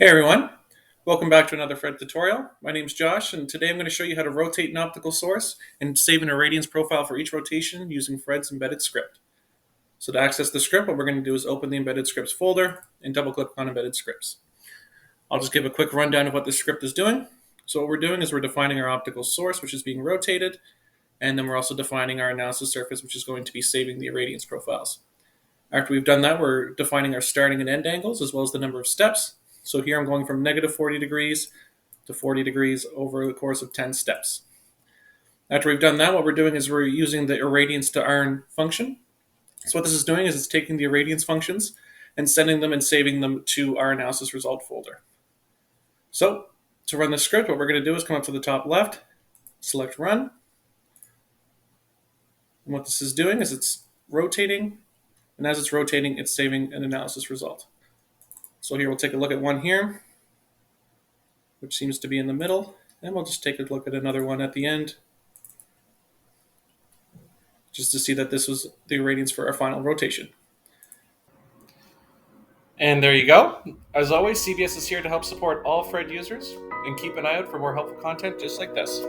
Hey everyone, welcome back to another Fred tutorial. My name is Josh, and today I'm going to show you how to rotate an optical source and save an irradiance profile for each rotation using Fred's embedded script. So to access the script, what we're going to do is open the embedded scripts folder and double click on embedded scripts. I'll just give a quick rundown of what this script is doing. So what we're doing is we're defining our optical source, which is being rotated, and then we're also defining our analysis surface, which is going to be saving the irradiance profiles. After we've done that, we're defining our starting and end angles as well as the number of steps. So here I'm going from negative 40 degrees to 40 degrees over the course of 10 steps. After we've done that, what we're doing is we're using the irradiance to iron function. So what this is doing is it's taking the irradiance functions and sending them and saving them to our analysis result folder. So to run the script, what we're going to do is come up to the top left, select run. And what this is doing is it's rotating, and as it's rotating, it's saving an analysis result. So here we'll take a look at one here, which seems to be in the middle, and we'll just take a look at another one at the end, just to see that this was the irradiance for our final rotation. And there you go. As always, CBS is here to help support all Fred users, and keep an eye out for more helpful content just like this.